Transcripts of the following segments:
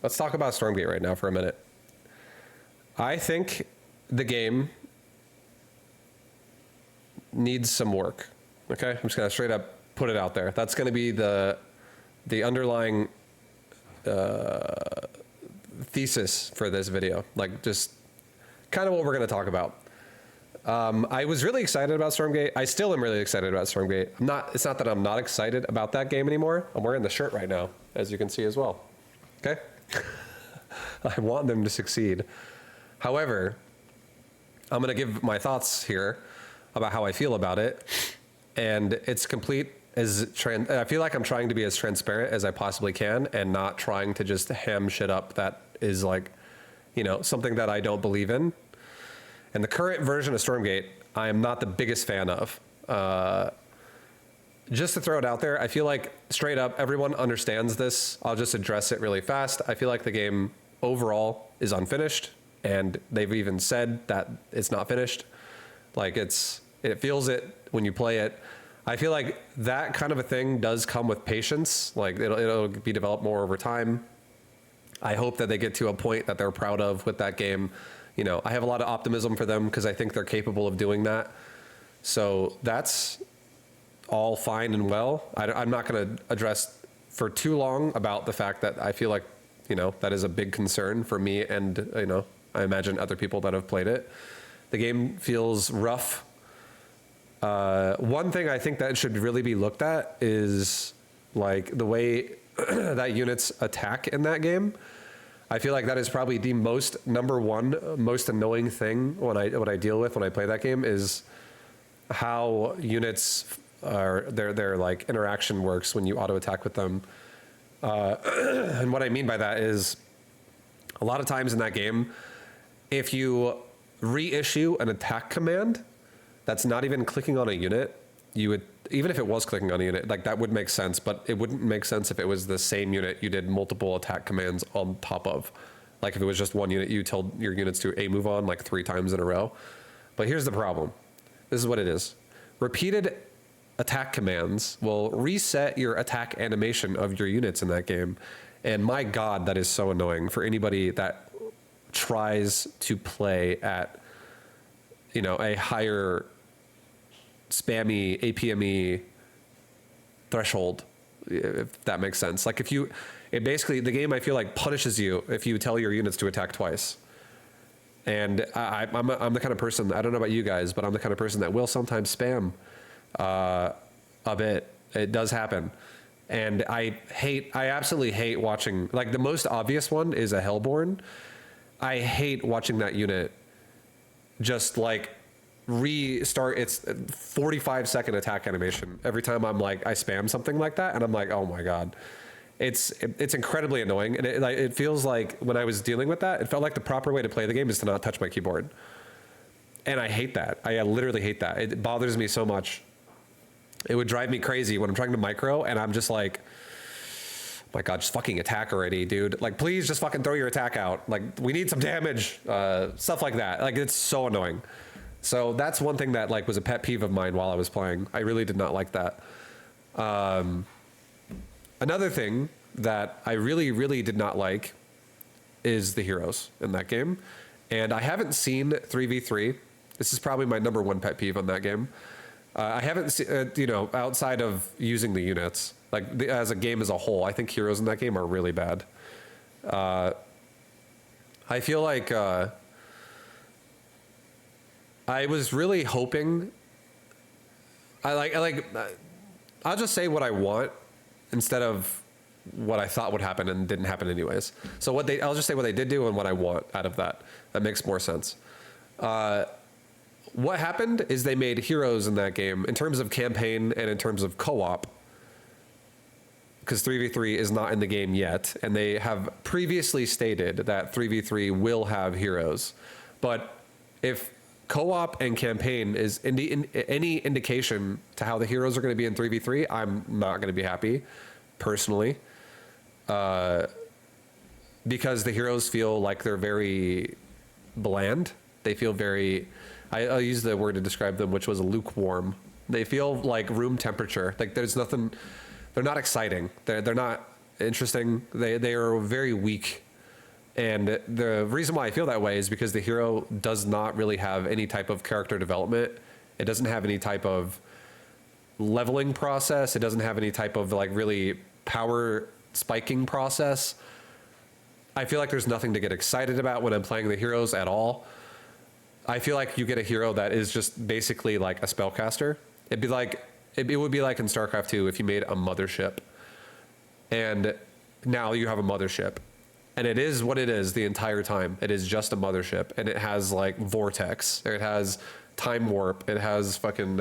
let's talk about Stormgate right now for a minute. I think the game needs some work. Okay, I'm just gonna straight up put it out there. That's gonna be the underlying thesis for this video. Like, just kind of what we're gonna talk about. I was really excited about Stormgate. I still am really excited about Stormgate. It's not that I'm not excited about that game anymore. I'm wearing the shirt right now, as you can see as well. Okay? I want them to succeed. However, I'm gonna give my thoughts here about how I feel about it. And it's complete I feel like I'm trying to be as transparent as I possibly can and not trying to just ham shit up that is like, you know, something that I don't believe in. And the current version of Stormgate, I am not the biggest fan of. Just to throw it out there, I feel like straight up, everyone understands this. I'll just address it really fast. I feel like the game overall is unfinished, and they've even said that it's not finished. Like, it feels it when you play it. I feel like that kind of a thing does come with patience. Like, it'll be developed more over time. I hope that they get to a point that they're proud of with that game. You know, I have a lot of optimism for them because I think they're capable of doing that. So that's all fine and well. I'm not going to address for too long about the fact that I feel like, you know, that is a big concern for me and, you know, I imagine other people that have played it. The game feels rough. One thing I think that should really be looked at is like the way that units attack in that game. I feel like that is probably the most most annoying thing when I deal with when I play that game is how units are their like interaction works when you auto attack with them. And what I mean by that is a lot of times in that game, if you reissue an attack command that's not even clicking on a unit, you would, even if it was clicking on a unit, like that would make sense, but it wouldn't make sense if it was the same unit you did multiple attack commands on top of. Like if it was just one unit, you told your units to A move on like 3 times in a row. But here's the problem. This is what it is. Repeated attack commands will reset your attack animation of your units in that game. And my God, that is so annoying for anybody that tries to play at, you know, a higher spammy APME threshold, if that makes sense. Like if you, it basically, the game I feel like punishes you if you tell your units to attack twice. And I'm the kind of person, I don't know about you guys, but I'm the kind of person that will sometimes spam a bit. It does happen. And I absolutely hate watching, like the most obvious one is a Hellborn. I hate watching that unit just like restart its 45-second attack animation every time I'm like, I spam something like that. And I'm like, oh my God. It's incredibly annoying. And it feels like when I was dealing with that, it felt like the proper way to play the game is to not touch my keyboard. And I hate that. I literally hate that. It bothers me so much. It would drive me crazy when I'm trying to micro and I'm just like, oh my God, just fucking attack already, dude. Like, please just fucking throw your attack out. Like, we need some damage, stuff like that. Like, it's so annoying. So that's one thing that like was a pet peeve of mine while I was playing. I really did not like that. Another thing that I really, really did not like is the heroes in that game. And I haven't seen 3v3. This is probably my #1 pet peeve on that game. I haven't seen, you know, outside of using the units, like as a game as a whole, I think heroes in that game are really bad. I feel like I was really hoping. I'll just say what I want instead of what I thought would happen and didn't happen anyways. So I'll just say what they did do and what I want out of that. That makes more sense. What happened is they made heroes in that game in terms of campaign and in terms of co-op, because 3v3 is not in the game yet, and they have previously stated that 3v3 will have heroes. But if co-op and campaign is any indication to how the heroes are going to be in 3v3, I'm not going to be happy, personally, because the heroes feel like they're very bland. They feel very, I'll use the word to describe them, which was lukewarm. They feel like room temperature. Like there's nothing, they're not exciting. They're not interesting. They are very weak. And the reason why I feel that way is because the hero does not really have any type of character development. It doesn't have any type of leveling process. It doesn't have any type of like really power spiking process. I feel like there's nothing to get excited about when I'm playing the heroes at all. I feel like you get a hero that is just basically like a spellcaster. It'd be like, it would be like in StarCraft 2 if you made a mothership. And now you have a mothership. And it is what it is the entire time. It is just a mothership. And it has like vortex. It has time warp. It has fucking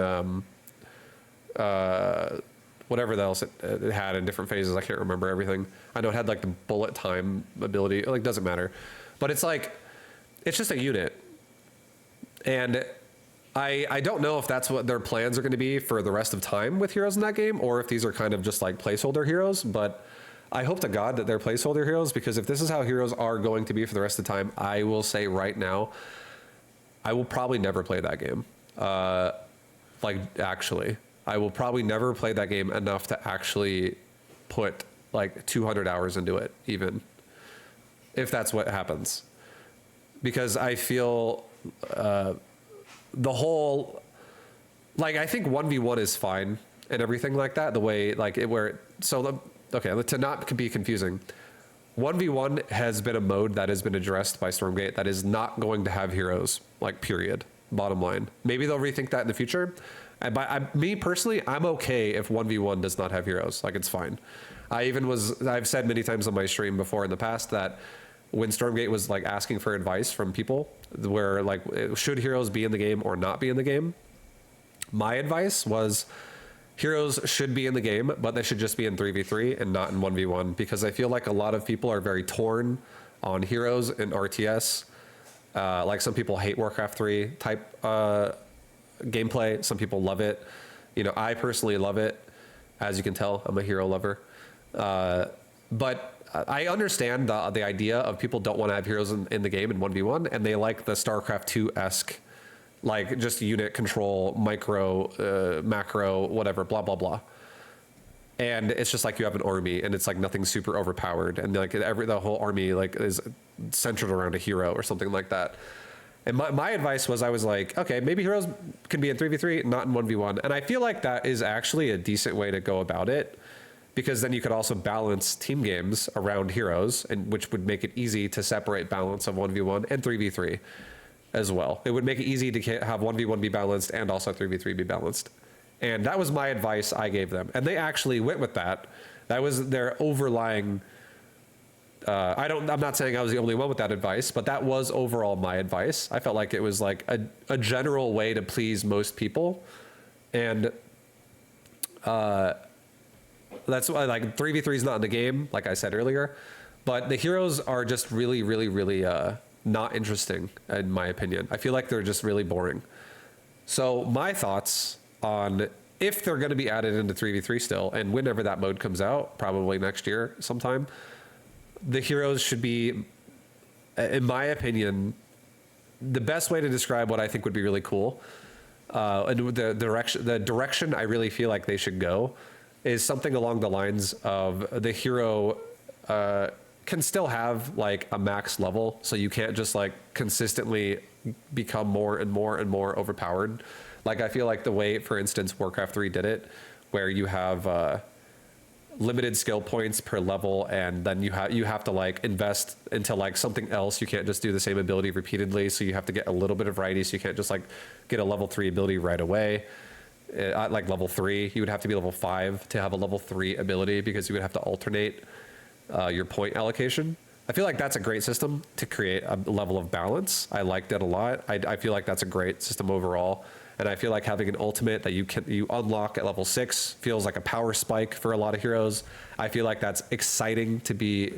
whatever else it had in different phases. I can't remember everything. I know it had like the bullet time ability. It like doesn't matter. But it's like, it's just a unit. And I don't know if that's what their plans are going to be for the rest of time with heroes in that game, or if these are kind of just like placeholder heroes. But I hope to God that they're placeholder heroes, because if this is how heroes are going to be for the rest of the time, I will say right now, I will probably never play that game. Like actually, I will probably never play that game enough to actually put like 200 hours into it, even if that's what happens, because I feel the whole, like, I think 1v1 is fine and everything like that, the way like it where okay, to not be confusing, 1v1 has been a mode that has been addressed by Stormgate that is not going to have heroes, like, period, bottom line. Maybe they'll rethink that in the future. And me personally, I'm okay if 1v1 does not have heroes. Like, it's fine. I've said many times on my stream before in the past that when Stormgate was like asking for advice from people where like, should heroes be in the game or not be in the game? My advice was heroes should be in the game, but they should just be in 3v3 and not in 1v1, because I feel like a lot of people are very torn on heroes in RTS. Like some people hate Warcraft 3 type gameplay. Some people love it. You know, I personally love it. As you can tell, I'm a hero lover. But I understand the idea of people don't want to have heroes in the game in 1v1, and they like the StarCraft 2-esque, like just unit control, micro, macro, whatever, blah, blah, blah. And it's just like you have an army, and it's like nothing super overpowered, and like the whole army like is centered around a hero or something like that. And my advice was, I was like, okay, maybe heroes can be in 3v3, not in 1v1. And I feel like that is actually a decent way to go about it, because then you could also balance team games around heroes, and which would make it easy to separate balance of 1v1 and 3v3 as well. It would make it easy to have 1v1 be balanced and also 3v3 be balanced. And that was my advice I gave them. And they actually went with that. That was their overlying, I'm not saying I was the only one with that advice, but that was overall my advice. I felt like it was like a general way to please most people. And that's why like 3v3 is not in the game, like I said earlier, but the heroes are just really, really, really not interesting in my opinion. I feel like they're just really boring. So my thoughts on if they're going to be added into 3v3 still, and whenever that mode comes out, probably next year sometime, the heroes should be, in my opinion, the best way to describe what I think would be really cool, and the direction I really feel like they should go is something along the lines of the hero can still have like a max level, so you can't just like consistently become more and more and more overpowered. Like I feel like the way, for instance, Warcraft 3 did it, where you have limited skill points per level, and then you have to like invest into like something else. You can't just do the same ability repeatedly, so you have to get a little bit of variety. So you can't just like get a level 3 ability right away. At like level 3, you would have to be level 5 to have a level 3 ability, because you would have to alternate your point allocation. I feel like that's a great system to create a level of balance. I liked it a lot. I feel like that's a great system overall. And I feel like having an ultimate that you unlock at level 6 feels like a power spike for a lot of heroes. I feel like that's exciting to be,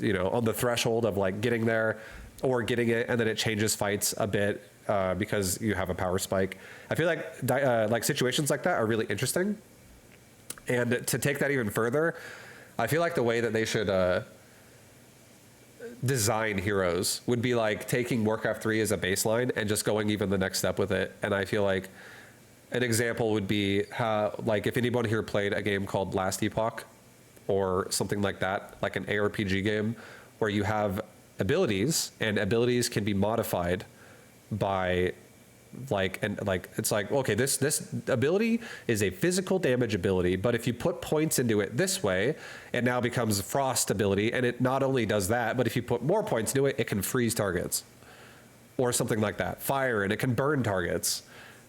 on the threshold of like getting there or getting it, and then it changes fights a bit because you have a power spike. I feel like situations like that are really interesting. And to take that even further, I feel like the way that they should design heroes would be like taking Warcraft 3 as a baseline and just going even the next step with it. And I feel like an example would be how, like, if anyone here played a game called Last Epoch or something like that, like an ARPG game where you have abilities, and abilities can be modified by it's like, okay, this ability is a physical damage ability, but if you put points into it this way, it now becomes a frost ability, and it not only does that, but if you put more points into it, it can freeze targets or something like that. Fire, and it can burn targets,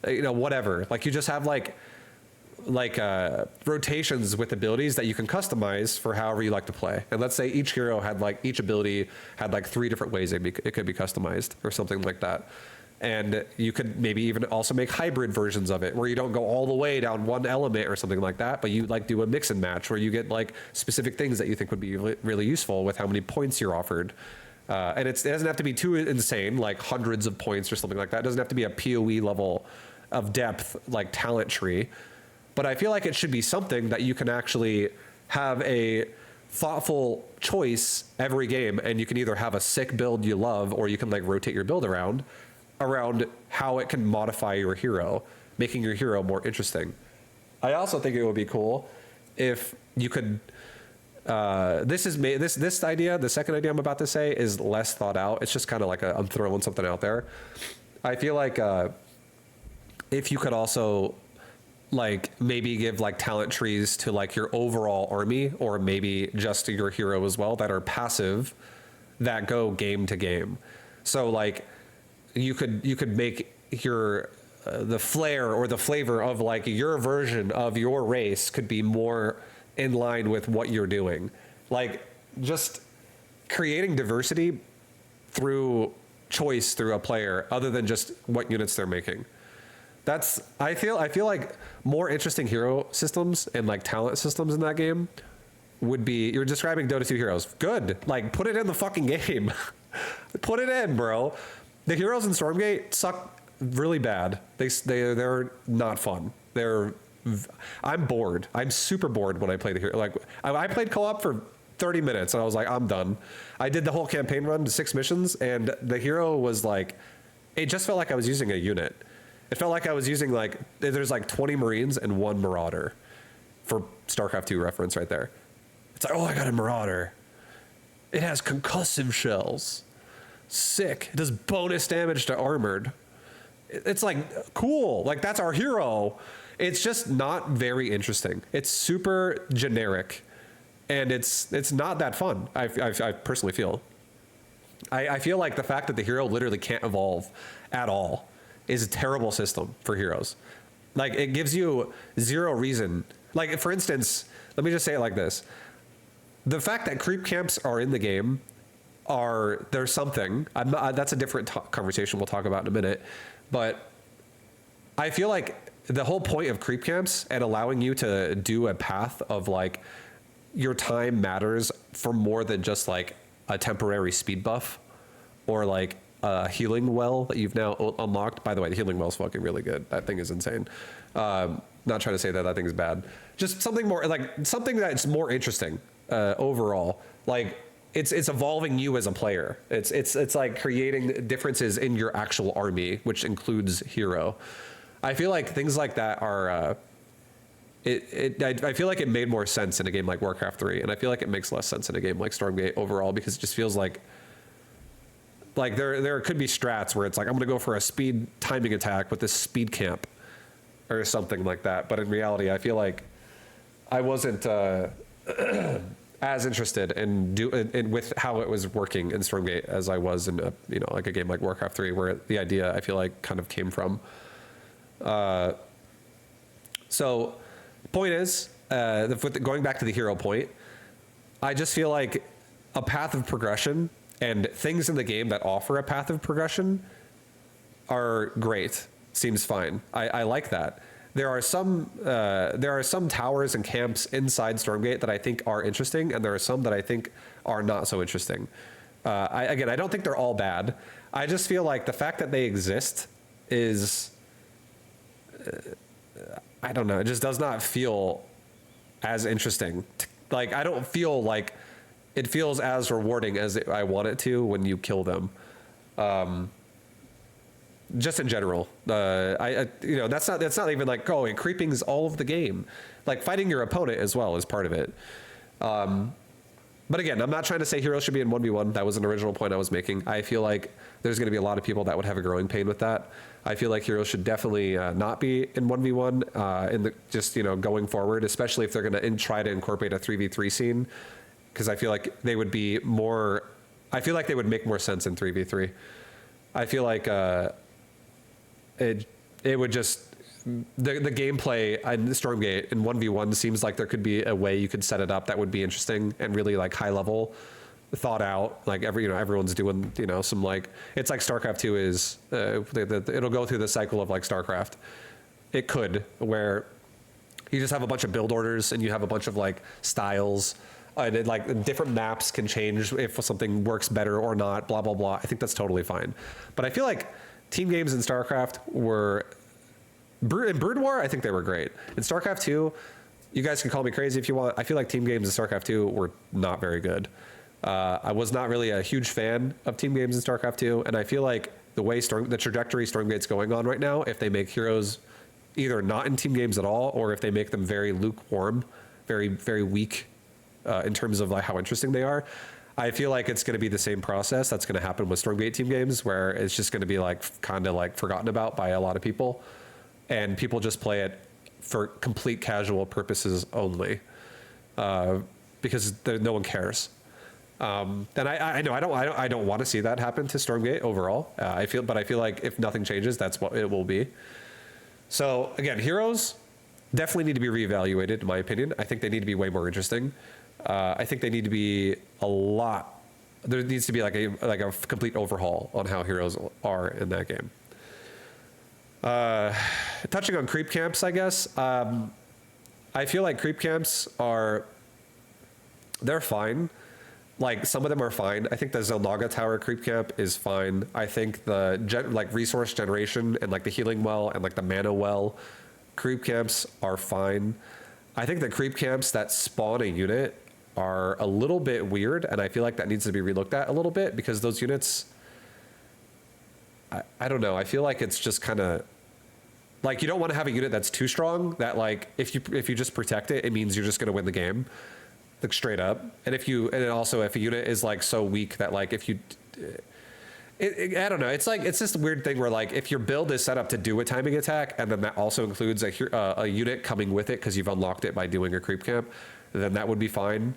whatever. Like, you just have like rotations with abilities that you can customize for however you like to play. And let's say each hero had each ability had 3 different ways it could be customized or something like that. And you could maybe even also make hybrid versions of it where you don't go all the way down one element or something like that, but you do a mix and match where you get specific things that you think would be really useful with how many points you're offered. And it doesn't have to be too insane, like hundreds of points or something like that. It doesn't have to be a PoE level of depth, like talent tree. But I feel like it should be something that you can actually have a thoughtful choice every game, and you can either have a sick build you love, or you can rotate your build around how it can modify your hero, making your hero more interesting. I also think it would be cool if you could. This idea, the second idea I'm about to say, is less thought out. It's just kind of I'm throwing something out there. I feel like if you could also maybe give talent trees to your overall army, or maybe just to your hero as well, that are passive, that go game to game. So you could make your the flair or the flavor of your version of your race could be more in line with what you're doing. Just creating diversity through choice through a player, other than just what units they're making. I feel like more interesting hero systems and talent systems in that game would be, you're describing Dota 2 heroes. Good. Put it in the fucking game. Put it in, bro. The heroes in Stormgate suck really bad. They're not fun. I'm bored. I'm super bored when I play the hero. I played co-op for 30 minutes and I was like, I'm done. I did the whole campaign run to 6 missions, and the hero was it just felt like I was using a unit. It felt like I was using there's 20 Marines and 1 Marauder, for StarCraft 2 reference right there. It's oh, I got a Marauder. It has concussive shells. Sick. It does bonus damage to armored. It's cool. That's our hero. It's just not very interesting. It's super generic, and it's not that fun. I personally feel. I feel like the fact that the hero literally can't evolve at all is a terrible system for heroes. It gives you zero reason. For instance, let me just say it like this. The fact that creep camps are in the game there's something. That's a different conversation we'll talk about in a minute. But I feel like the whole point of creep camps and allowing you to do a path of your time matters for more than just a temporary speed buff, or a healing well that you've now unlocked. By the way, the healing well is fucking really good. That thing is insane. Not trying to say that thing is bad. Just something more something that's more interesting overall. It's evolving you as a player. It's creating differences in your actual army, which includes hero. I feel like things like that are. I feel like it made more sense in a game like Warcraft 3, and I feel like it makes less sense in a game like Stormgate overall, because it just feels like there could be strats where it's I'm gonna go for a speed timing attack with this speed camp or something like that. But in reality, I feel like I wasn't as interested in with how it was working in Stormgate as I was in a game like Warcraft 3, where the idea I feel like kind of came from. So point is, going back to the hero point, I just feel like a path of progression and things in the game that offer a path of progression are great. Seems fine. I like that. There are some towers and camps inside Stormgate that I think are interesting, and there are some that I think are not so interesting. I don't think they're all bad. I just feel like the fact that they exist is, I don't know, it just does not feel as interesting. I don't feel like it feels as rewarding as I want it to when you kill them. Just in general, that's not even and creeping is all of the game. Fighting your opponent as well is part of it. But again, I'm not trying to say heroes should be in 1v1. That was an original point I was making. I feel like there's going to be a lot of people that would have a growing pain with that. I feel like heroes should definitely not be in 1v1 in the just, going forward, especially if they're going to try to incorporate a 3v3 scene, because I feel like they would be more, I feel like they would make more sense in 3v3. I feel like it would just, the gameplay in Stormgate in 1v1 seems like there could be a way you could set it up that would be interesting and really like high level, thought out. Like everyone's doing some like, it's like StarCraft 2 is it'll go through the cycle of like StarCraft. It could, where you just have a bunch of build orders and you have a bunch of like styles and it, like different maps can change if something works better or not, blah blah blah. I think that's totally fine. But I feel like team games in StarCraft were, in Brood War, I think they were great. In StarCraft 2, you guys can call me crazy if you want. I feel like team games in StarCraft 2 were not very good. I was not really a huge fan of team games in StarCraft 2, and I feel like the way the trajectory Stormgate's going on right now, if they make heroes either not in team games at all, or if they make them very lukewarm, very, very weak in terms of like how interesting they are, I feel like it's going to be the same process that's going to happen with Stormgate team games, where it's just going to be like kind of like forgotten about by a lot of people. And people just play it for complete casual purposes only, because no one cares. And I know I don't want to see that happen to Stormgate overall. But I feel like if nothing changes, that's what it will be. So again, heroes definitely need to be reevaluated, in my opinion. I think they need to be way more interesting. I think they need to be a lot. There needs to be like a complete overhaul on how heroes are in that game. Touching on creep camps, I guess. I feel like creep camps they're fine. Like some of them are fine. I think the Zelnaga Tower creep camp is fine. I think the resource generation and like the healing well and like the mana well creep camps are fine. I think the creep camps that spawn a unit are a little bit weird, and I feel like that needs to be relooked at a little bit, because those units, I don't know. I feel like it's just kind of like, you don't want to have a unit that's too strong that like if you just protect it, it means you're just going to win the game, like straight up. And also if a unit is like so weak that like if you, I don't know. It's like, it's just a weird thing where like if your build is set up to do a timing attack, and then that also includes a unit coming with it because you've unlocked it by doing a creep camp, then that would be fine.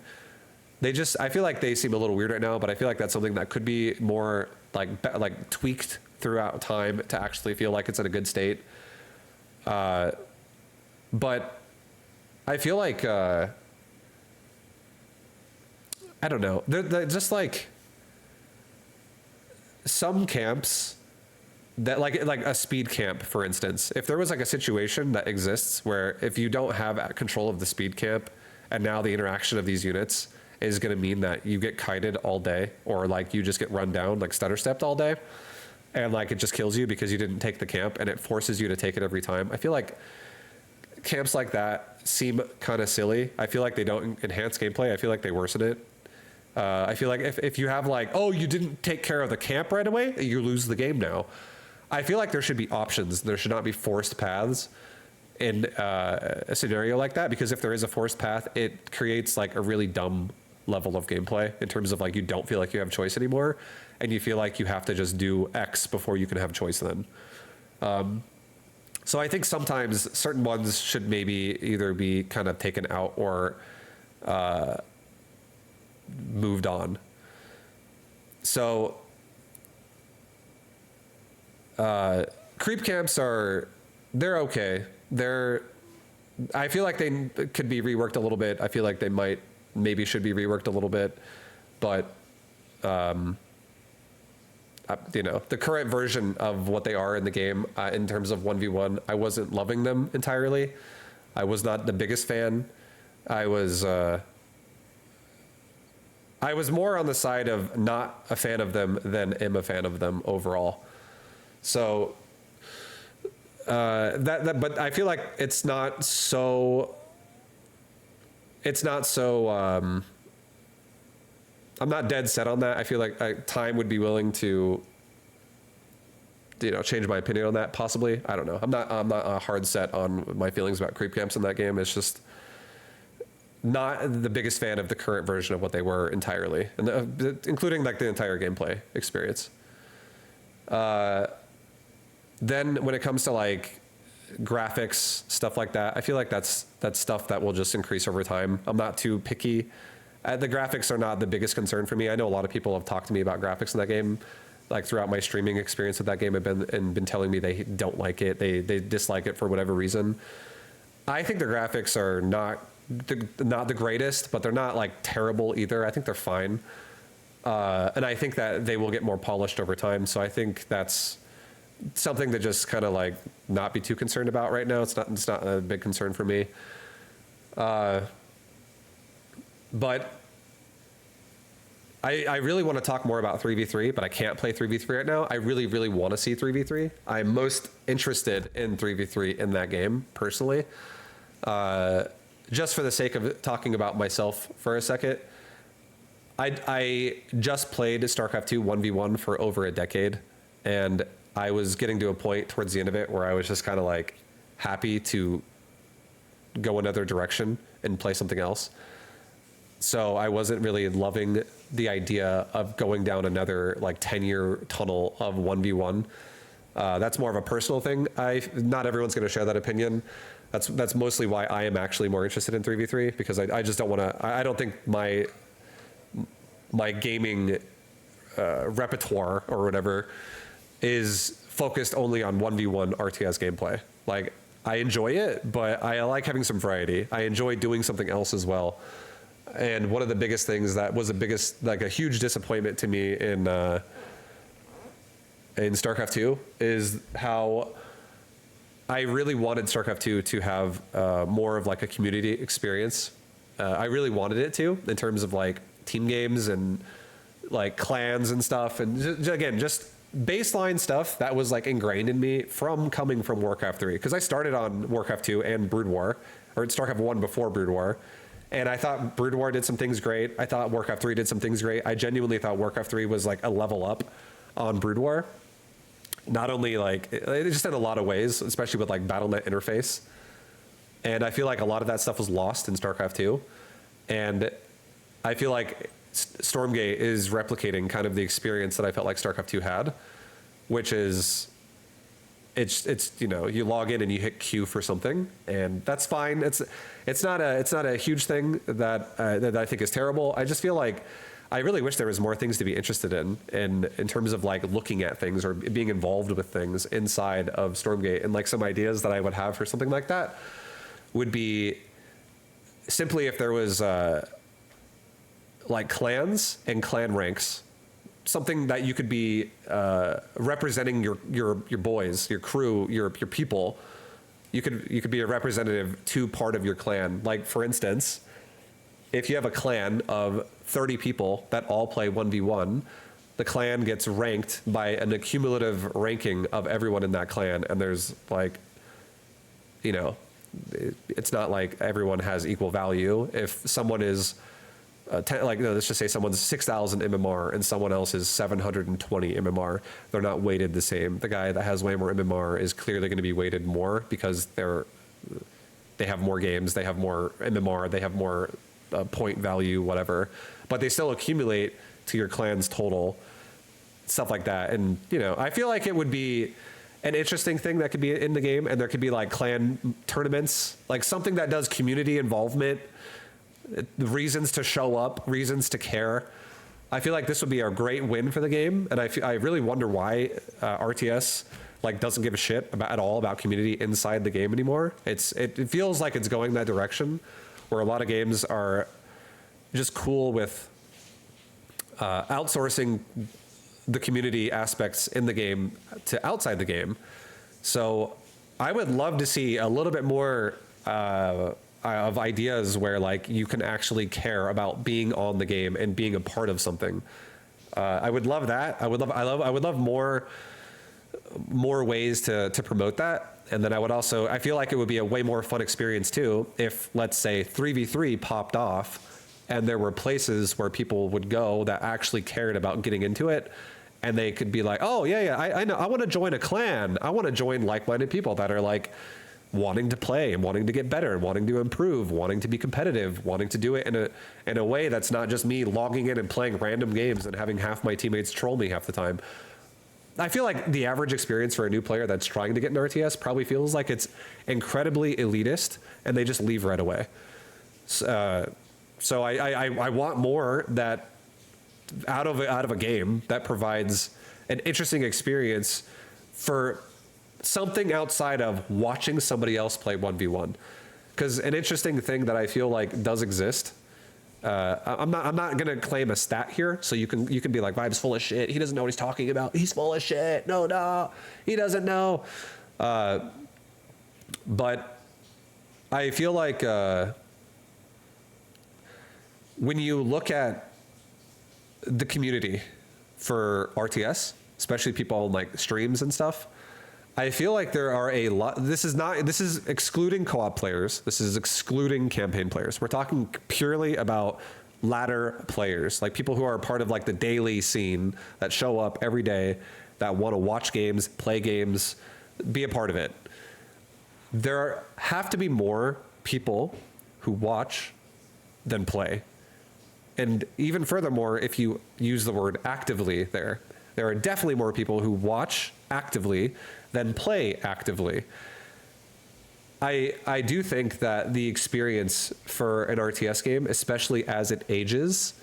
I feel like they seem a little weird right now, but I feel like that's something that could be more like tweaked throughout time to actually feel like it's in a good state. But I feel like, I don't know. They're just like some camps that like a speed camp, for instance. If there was like a situation that exists where if you don't have control of the speed camp, and now the interaction of these units is going to mean that you get kited all day, or like you just get run down, like stutter stepped all day, and like it just kills you because you didn't take the camp, and it forces you to take it every time. I feel like camps like that seem kind of silly. I feel like they don't enhance gameplay. I feel like they worsen it. I feel like if you have like, oh, you didn't take care of the camp right away, you lose the game now. I feel like there should be options. There should not be forced paths in a scenario like that, because if there is a forced path, it creates like a really dumb level of gameplay in terms of like, you don't feel like you have choice anymore, and you feel like you have to just do X before you can have choice then. So I think sometimes certain ones should maybe either be kind of taken out or moved on. So creep camps they're okay. I feel like they could be reworked a little bit. I feel like they maybe should be reworked a little bit, but the current version of what they are in the game, in terms of 1v1, I wasn't loving them entirely. I was not the biggest fan. I was more on the side of not a fan of them than am a fan of them overall. So but I feel like it's not so I'm not dead set on that. I feel like time would be willing to change my opinion on that, possibly. I don't know. I'm not hard set on my feelings about creep camps in that game. It's just not the biggest fan of the current version of what they were entirely, and including like the entire gameplay experience. Then when it comes to like graphics, stuff like that, I feel like that's stuff that will just increase over time. I'm not too picky. The graphics are not the biggest concern for me. I know a lot of people have talked to me about graphics in that game, like throughout my streaming experience with that game, have been telling me they don't like it. They dislike it for whatever reason. I think the graphics are not the greatest, but they're not like terrible either. I think they're fine. And I think that they will get more polished over time. So I think that's something to just kind of like not be too concerned about right now. It's not a big concern for me. But I really want to talk more about 3v3, but I can't play 3v3 right now. I really, really want to see 3v3. I'm most interested in 3v3 in that game, personally. Just for the sake of talking about myself for a second, I just played StarCraft 2 1v1 for over a decade, and I was getting to a point towards the end of it where I was just kind of like happy to go another direction and play something else. So I wasn't really loving the idea of going down another like 10-year tunnel of 1v1. That's more of a personal thing. Not everyone's going to share that opinion. That's mostly why I am actually more interested in 3v3, because I just don't want to. I don't think my gaming repertoire or whatever is focused only on 1v1 RTS gameplay. Like, I enjoy it, but I like having some variety. I enjoy doing something else as well. And one of the biggest things that was a huge disappointment to me in StarCraft 2 is how I really wanted StarCraft 2 to have more of like a community experience. I really wanted it to, in terms of like team games and like clans and stuff. And just baseline stuff that was like ingrained in me from coming from Warcraft 3. Because I started on Warcraft 2 and Brood War, or StarCraft 1 before Brood War. And I thought Brood War did some things great. I thought Warcraft 3 did some things great. I genuinely thought Warcraft 3 was like a level up on Brood War. Not only like, it just in a lot of ways, especially with like BattleNet interface. And I feel like a lot of that stuff was lost in StarCraft 2. And I feel like Stormgate is replicating kind of the experience that I felt like StarCraft 2 had, which is, it's you know, you log in and you hit Q for something, and that's fine. It's not a huge thing that I think is terrible. I just feel like I really wish there was more things to be interested in terms of like looking at things or being involved with things inside of Stormgate. And like some ideas that I would have for something like that would be simply if there was like clans and clan ranks, something that you could be representing your boys, your crew, your people. You could be a representative to part of your clan. Like, for instance, if you have a clan of 30 people that all play 1v1, the clan gets ranked by an accumulative ranking of everyone in that clan. And there's like, you know, it's not like everyone has equal value. If someone is let's just say someone's 6,000 MMR and someone else is 720 MMR. They're not weighted the same. The guy that has way more MMR is clearly going to be weighted more because they have more games, they have more MMR, they have more point value, whatever. But they still accumulate to your clan's total, stuff like that. And, you know, I feel like it would be an interesting thing that could be in the game, and there could be like clan tournaments, like something that does community involvement, reasons to show up, reasons to care. I feel like this would be a great win for the game, and I really wonder why RTS like doesn't give a shit at all about community inside the game anymore. It feels like it's going that direction, where a lot of games are just cool with outsourcing the community aspects in the game to outside the game. So I would love to see a little bit more of ideas where like you can actually care about being on the game and being a part of something. I would love that. I would love more ways to promote that. And then I feel like it would be a way more fun experience too if, let's say, 3v3 popped off and there were places where people would go that actually cared about getting into it, and they could be like, oh yeah, I know, I want to join a clan. I want to join like-minded people that are like wanting to play and wanting to get better and wanting to improve, wanting to be competitive, wanting to do it in a way that's not just me logging in and playing random games and having half my teammates troll me half the time. I feel like the average experience for a new player that's trying to get an RTS probably feels like it's incredibly elitist and they just leave right away. So I want more that out of a game that provides an interesting experience for something outside of watching somebody else play 1v1. Because an interesting thing that I feel like does exist, I'm not gonna claim a stat here, so you can be like, Vibe's full of shit. He doesn't know what he's talking about. He's full of shit. No, he doesn't know. But I feel like when you look at the community for RTS, especially people on like streams and stuff, I feel like there are a lot. This is excluding co-op players. This is excluding campaign players. We're talking purely about ladder players, like people who are part of like the daily scene that show up every day, that want to watch games, play games, be a part of it. There have to be more people who watch than play. And even furthermore, if you use the word actively there are definitely more people who watch actively than play actively. I do think that the experience for an RTS game, especially as it ages,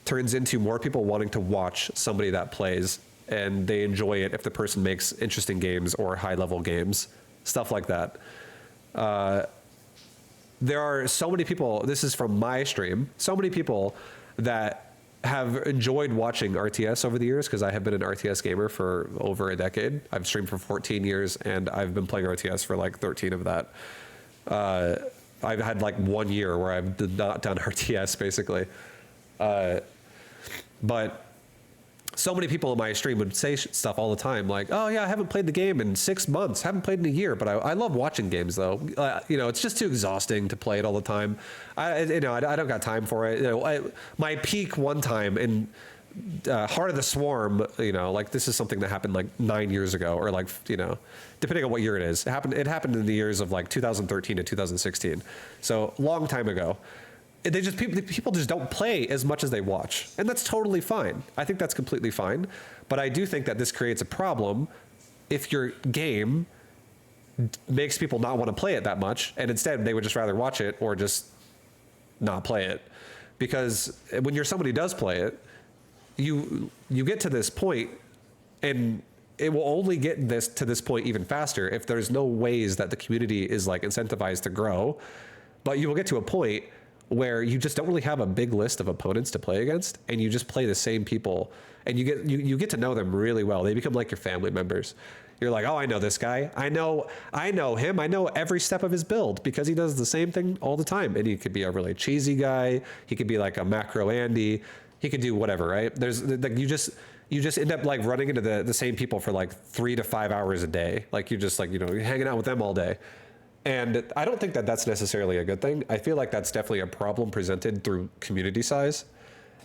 turns into more people wanting to watch somebody that plays, and they enjoy it if the person makes interesting games or high-level games, stuff like that. There are so many people, this is from my stream, so many people that have enjoyed watching RTS over the years, because I have been an RTS gamer for over a decade. I've streamed for 14 years and I've been playing RTS for like 13 of that. I've had like 1 year where I've not done RTS basically. But so many people in my stream would say stuff all the time like, oh yeah, I haven't played the game in 6 months, haven't played in a year, but I love watching games though. It's just too exhausting to play it all the time. I don't got time for it. My peak one time in Heart of the Swarm, like this is something that happened like 9 years ago, or like, depending on what year it is. It happened in the years of like 2013 to 2016. So long time ago. People just don't play as much as they watch, and that's totally fine. I think that's completely fine, but I do think that this creates a problem if your game makes people not want to play it that much, and instead they would just rather watch it or just not play it. Because when you're somebody who does play it, you get to this point, and it will only get to this point even faster if there's no ways that the community is like incentivized to grow. But you will get to a point where you just don't really have a big list of opponents to play against, and you just play the same people, and you get to know them really well. They become like your family members. You're like, oh, I know this guy. I know him. I know every step of his build because he does the same thing all the time. And he could be a really cheesy guy. He could be like a macro Andy. He could do whatever, right? There's like, you just end up like running into the same people for like 3 to 5 hours a day. Like you're just like, you're hanging out with them all day. And I don't think that that's necessarily a good thing. I feel like that's definitely a problem presented through community size.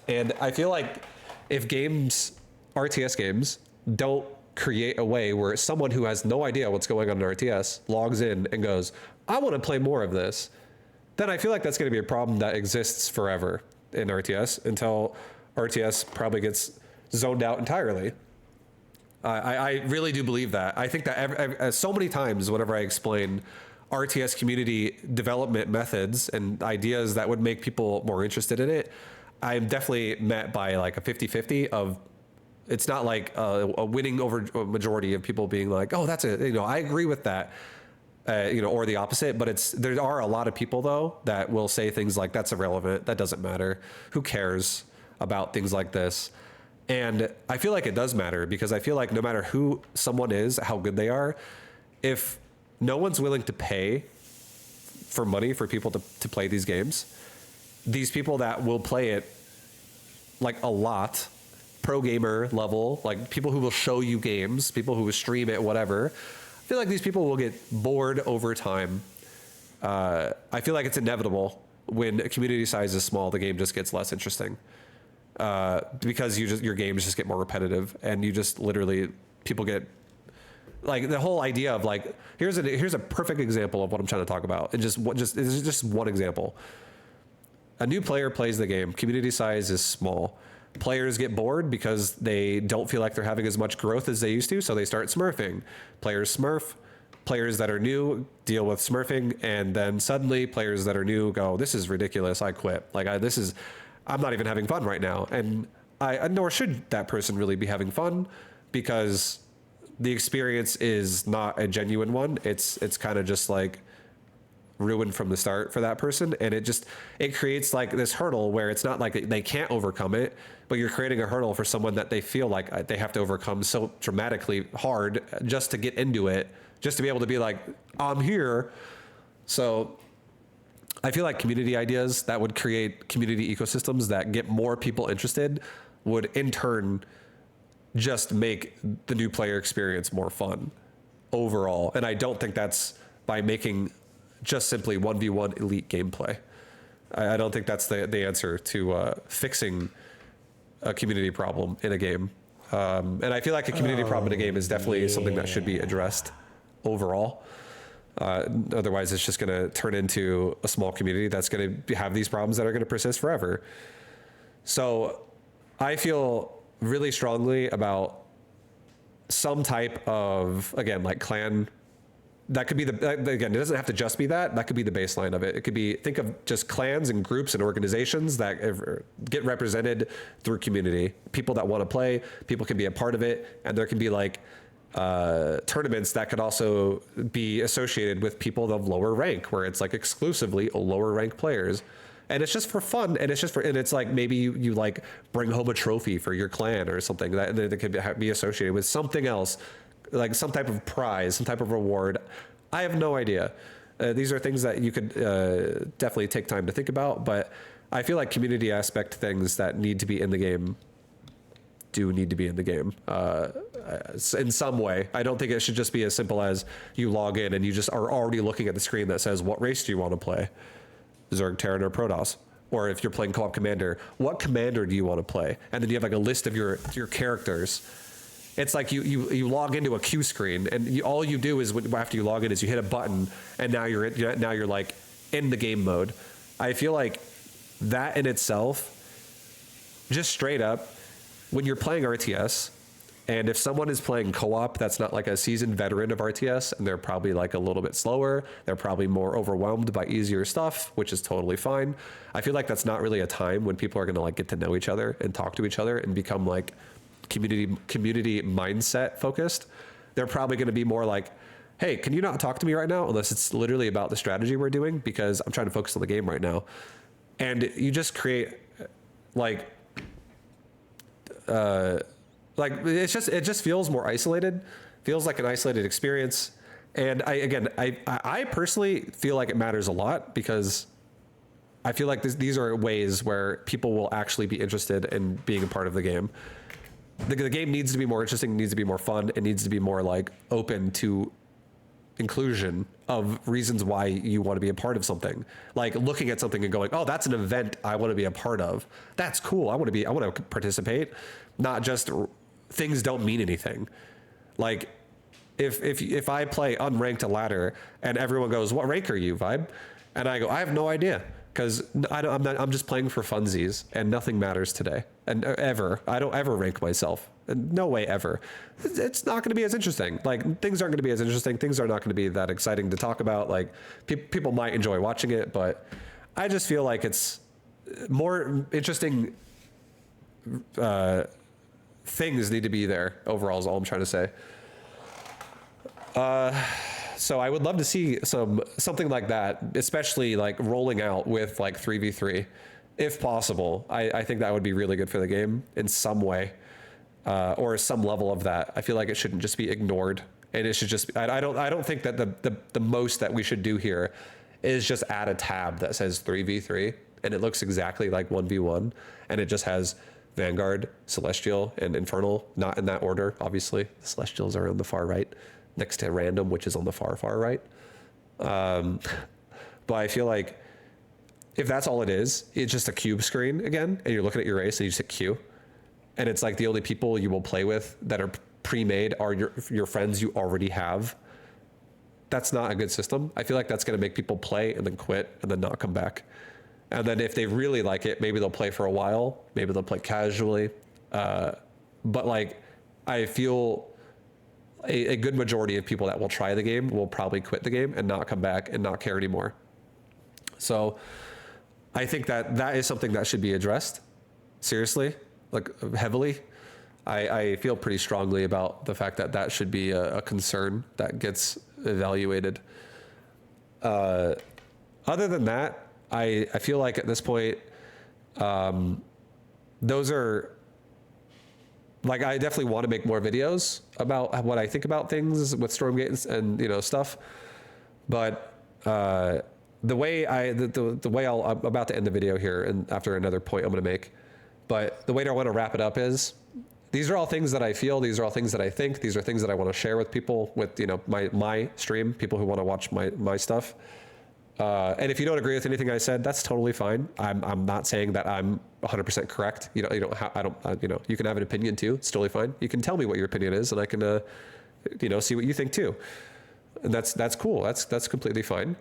And I feel like if RTS games, don't create a way where someone who has no idea what's going on in RTS logs in and goes, I want to play more of this, then I feel like that's going to be a problem that exists forever in RTS until RTS probably gets zoned out entirely. I really do believe that. I think that so many times whenever I explain RTS community development methods and ideas that would make people more interested in it, I'm definitely met by like a 50-50 of, it's not like a winning over majority of people being like, oh, that's it. I agree with that, or the opposite. But there are a lot of people though that will say things like, that's irrelevant. That doesn't matter. Who cares about things like this? And I feel like it does matter, because I feel like no matter who someone is, how good they are, if no one's willing to pay for money for people to play these games, these people that will play it like a lot, pro gamer level, like people who will show you games, people who will stream it, whatever, I feel like these people will get bored over time. I feel like it's inevitable when a community size is small, the game just gets less interesting. Because your games just get more repetitive, and you just literally, people get like the whole idea of like, here's a perfect example of what I'm trying to talk about. And this is just one example. A new player plays the game. Community size is small. Players get bored because they don't feel like they're having as much growth as they used to, so they start smurfing. Players smurf. Players that are new deal with smurfing, and then suddenly players that are new go, this is ridiculous, I quit. Like, I'm not even having fun right now. And nor should that person really be having fun, because the experience is not a genuine one. It's kind of just like ruined from the start for that person. And it creates like this hurdle where it's not like they can't overcome it, but you're creating a hurdle for someone that they feel like they have to overcome so dramatically hard just to get into it, just to be able to be like, I'm here. So I feel like community ideas that would create community ecosystems that get more people interested would in turn just make the new player experience more fun overall. And I don't think that's by making just simply 1v1 elite gameplay. I don't think that's the answer to fixing a community problem in a game. And I feel like a community problem in a game is definitely something that should be addressed overall. Otherwise, it's just going to turn into a small community that's going to have these problems that are going to persist forever. So I feel really strongly about some type of, again, like clan. That could be again, it doesn't have to just be that. That could be the baseline of it. It could be, think of just clans and groups and organizations that get represented through community. People that want to play, people can be a part of it. And there can be like tournaments that could also be associated with people of lower rank, where it's like exclusively lower rank players. And it's just for fun, and it's like maybe you like bring home a trophy for your clan or something that could be associated with something else, like some type of prize, some type of reward. I have no idea. These are things that you could definitely take time to think about, but I feel like community aspect things that need to be in the game do need to be in the game in some way. I don't think it should just be as simple as you log in and you just are already looking at the screen that says, what race do you want to play? Zerg, Terran, or Protoss? Or if you're playing co-op commander, what commander do you want to play? And then you have like a list of your characters. It's like you log into a queue screen, and all you do is after you log in is you hit a button, and now you're like in the game mode. I feel like that in itself, just straight up, when you're playing RTS, and if someone is playing co-op that's not like a seasoned veteran of RTS, and they're probably like a little bit slower, they're probably more overwhelmed by easier stuff, which is totally fine. I feel like that's not really a time when people are going to like get to know each other and talk to each other and become like community mindset focused. They're probably going to be more like, hey, can you not talk to me right now? Unless it's literally about the strategy we're doing, because I'm trying to focus on the game right now. And you just create like it just feels more isolated, feels like an isolated experience. And I personally feel like it matters a lot, because I feel like these are ways where people will actually be interested in being a part of the game. The game needs to be more interesting, needs to be more fun, it needs to be more like open to inclusion of reasons why you want to be a part of something. Like looking at something and going, oh, that's an event I want to be a part of. That's cool. I want to participate. Not just things don't mean anything. Like if I play unranked a ladder and everyone goes, what rank are you, Vibe? And I go, I have no idea, because I'm just playing for funsies and nothing matters today. And I don't ever rank myself. No way ever. It's not going to be as interesting. Like things aren't going to be as interesting. Things are not going to be that exciting to talk about. Like people might enjoy watching it, but I just feel like it's more interesting. Things need to be there overall is all I'm trying to say. So I would love to see something like that, especially like rolling out with like 3v3, if possible. I think that would be really good for the game in some way, or some level of that. I feel like it shouldn't just be ignored, and it should just. I don't think that the most that we should do here is just add a tab that says 3v3, and it looks exactly like 1v1, and it just has Vanguard, Celestial, and Infernal, not in that order, obviously. The Celestials are on the far right, next to Random, which is on the far right. But I feel like if that's all it is, it's just a cube screen again, and you're looking at your race and you just hit Q. And it's like the only people you will play with that are pre-made are your friends you already have. That's not a good system. I feel like that's going to make people play and then quit and then not come back. And then if they really like it, maybe they'll play for a while, maybe they'll play casually. But like, I feel a good majority of people that will try the game will probably quit the game and not come back and not care anymore. So I think that is something that should be addressed seriously, like heavily. I feel pretty strongly about the fact that should be a concern that gets evaluated. Other than that, I feel like at this point, those are, like, I definitely want to make more videos about what I think about things with Stormgate and you know, stuff. But the way I'm about to end the video here, and after another point I'm going to make, but the way that I want to wrap it up is, these are all things that I feel. These are all things that I think. These are things that I want to share with people, with, you know, my stream, people who want to watch my stuff. And if you don't agree with anything I said, that's totally fine. I'm not saying that I'm 100% correct. You know, you can have an opinion too. It's totally fine. You can tell me what your opinion is, and I can, you know, see what you think too. And that's cool. That's completely fine.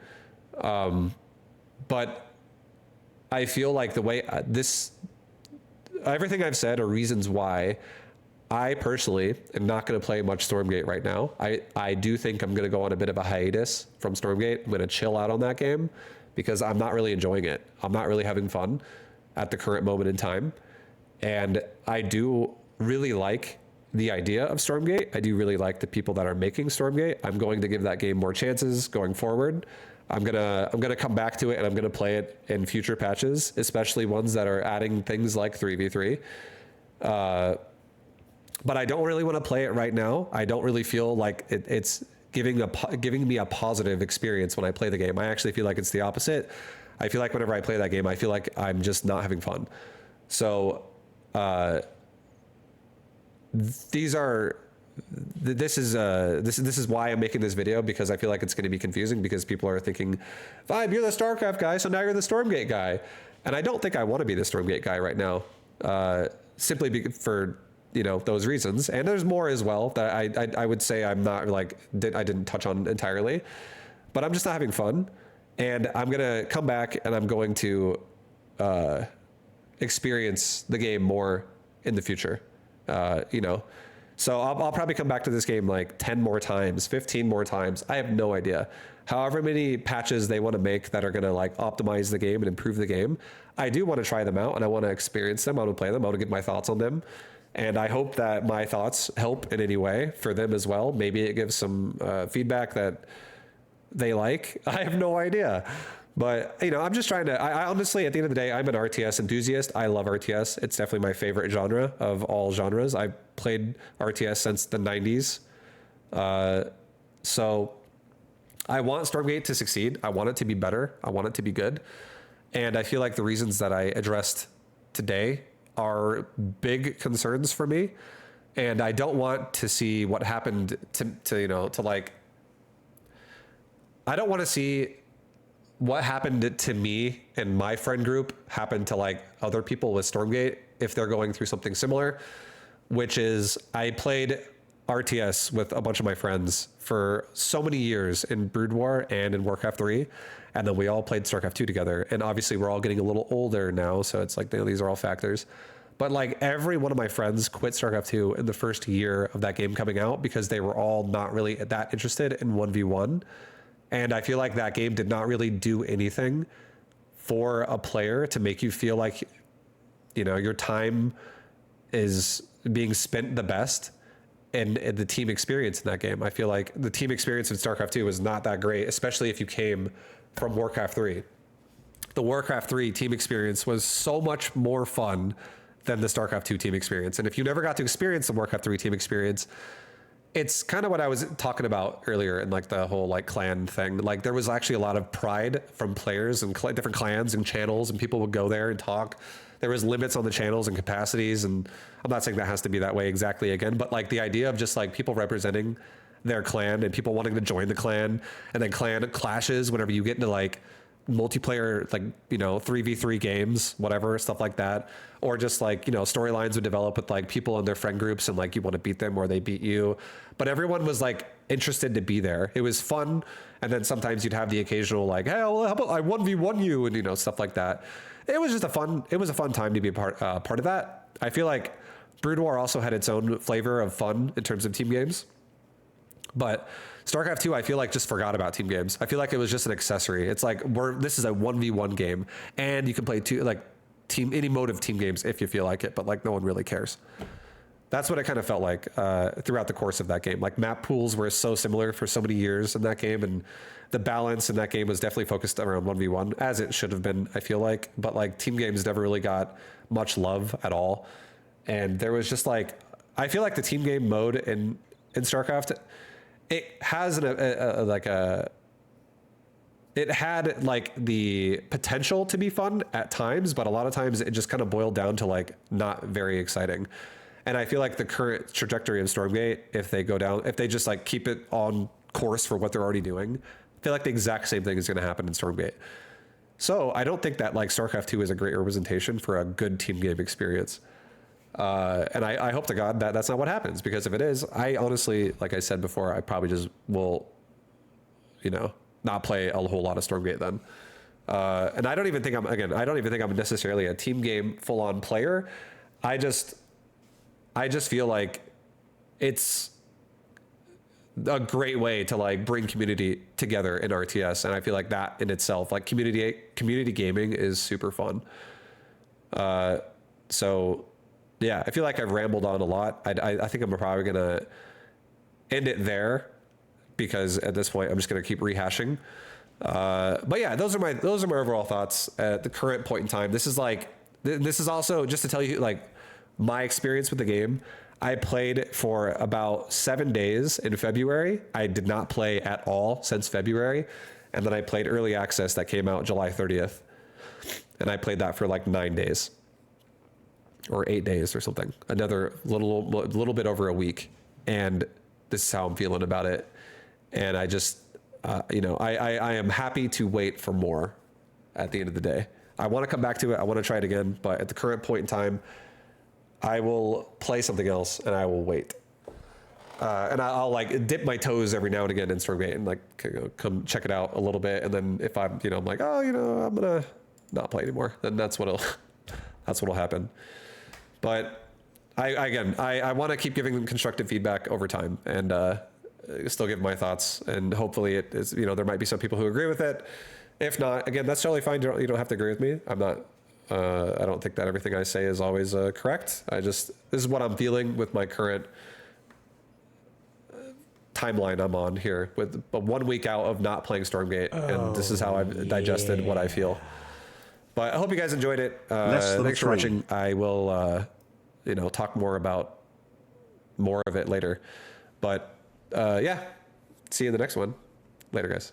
But I feel like the way everything I've said are reasons why I personally am not going to play much Stormgate right now. I do think I'm going to go on a bit of a hiatus from Stormgate. I'm going to chill out on that game because I'm not really enjoying it. I'm not really having fun at the current moment in time. And I do really like the idea of Stormgate. I do really like the people that are making Stormgate. I'm going to give that game more chances going forward. I'm gonna come back to it, and I'm gonna play it in future patches, especially ones that are adding things like 3v3. But I don't really want to play it right now. I don't really feel like it's giving me a positive experience when I play the game. I actually feel like it's the opposite. I feel like whenever I play that game, I feel like I'm just not having fun. So this is why I'm making this video, because I feel like it's going to be confusing, because people are thinking, Vibe, you're the StarCraft guy, so now you're the Stormgate guy. And I don't think I want to be the Stormgate guy right now, simply for, you know, those reasons. And there's more as well that I would say I'm not like, I didn't touch on entirely, but I'm just not having fun. And I'm going to come back and I'm going to experience the game more in the future, you know. So I'll probably come back to this game like 10 more times, 15 more times. I have no idea. However many patches they want to make that are going to like optimize the game and improve the game, I do want to try them out, and I want to experience them. I want to play them. I want to get my thoughts on them. And I hope that my thoughts help in any way for them as well. Maybe it gives some feedback that they like. I have no idea. But, you know, I'm just trying to, I honestly, at the end of the day, I'm an RTS enthusiast. I love RTS. It's definitely my favorite genre of all genres. I've played RTS since the 90s. So I want Stormgate to succeed. I want it to be better. I want it to be good. And I feel like the reasons that I addressed today are big concerns for me. And I don't want to see what happened to you know, to like, I don't want to see what happened to me and my friend group happen to like other people with Stormgate if they're going through something similar, which is I played RTS with a bunch of my friends for so many years in Brood War and in Warcraft 3. And then we all played StarCraft 2 together. And obviously we're all getting a little older now. So it's like, you know, these are all factors. But like every one of my friends quit StarCraft 2 in the first year of that game coming out because they were all not really that interested in 1v1. And I feel like that game did not really do anything for a player to make you feel like, you know, your time is being spent the best and the team experience in that game. I feel like the team experience in StarCraft 2 was not that great, especially if you came from Warcraft 3. The Warcraft 3 team experience was so much more fun than the StarCraft 2 team experience. And if you never got to experience the Warcraft 3 team experience, it's kind of what I was talking about earlier in like the whole like clan thing. Like there was actually a lot of pride from players and different clans and channels, and people would go there and talk. There was limits on the channels and capacities. And I'm not saying that has to be that way exactly again, but like the idea of just like people representing their clan and people wanting to join the clan, and then clan clashes whenever you get into like multiplayer, like, you know, 3v3 games, whatever, stuff like that. Or just like, you know, storylines would develop with like people in their friend groups and like you want to beat them or they beat you. But everyone was like interested to be there. It was fun. And then sometimes you'd have the occasional like, hey, well, how about I 1v1 you, and, you know, stuff like that. It was just a fun time to be part of that. I feel like Brood War also had its own flavor of fun in terms of team games. But StarCraft 2, I feel like just forgot about team games. I feel like it was just an accessory. It's like this is a 1v1 game, and you can play any mode of team games if you feel like it, but like no one really cares. That's what it kind of felt like throughout the course of that game. Like map pools were so similar for so many years in that game, and the balance in that game was definitely focused around 1v1, as it should have been, I feel like. But like team games never really got much love at all. And there was just like, I feel like the team game mode in StarCraft, it has it had like the potential to be fun at times, but a lot of times it just kind of boiled down to like not very exciting. And I feel like the current trajectory of Stormgate, if they just like keep it on course for what they're already doing, I feel like the exact same thing is going to happen in Stormgate. So I don't think that like StarCraft 2 is a great representation for a good team game experience. And I hope to God that that's not what happens, because if it is, I honestly, like I said before, I probably just will, you know, not play a whole lot of Stormgate then. And I don't even think I'm necessarily a team game full on player. I just feel like it's a great way to like bring community together in RTS. And I feel like that in itself, like community gaming is super fun. So yeah, I feel like I've rambled on a lot. I think I'm probably going to end it there, because at this point I'm just going to keep rehashing. But yeah, those are my overall thoughts at the current point in time. This is also just to tell you like my experience with the game. I played for about 7 days in February. I did not play at all since February. And then I played early access that came out July 30th. And I played that for like 9 days. Or 8 days or something, another little bit over a week. And this is how I'm feeling about it. And I just, you know, I am happy to wait for more at the end of the day. I want to come back to it. I want to try it again. But at the current point in time, I will play something else and I will wait. And I'll like dip my toes every now and again in Stormgate and like come check it out a little bit. And then if I'm, you know, I'm like, oh, you know, I'm going to not play anymore, then that's what'll happen. But I want to keep giving them constructive feedback over time and still give my thoughts. And hopefully it is, you know, there might be some people who agree with it. If not, again, that's totally fine. You don't have to agree with me. I'm not, I don't think that everything I say is always correct. This is what I'm feeling with my current timeline I'm on here, with 1 week out of not playing Stormgate. And this is how I've digested what I feel. But I hope you guys enjoyed it. Thanks for watching. I will, you know, talk more about more of it later. But yeah, see you in the next one. Later, guys.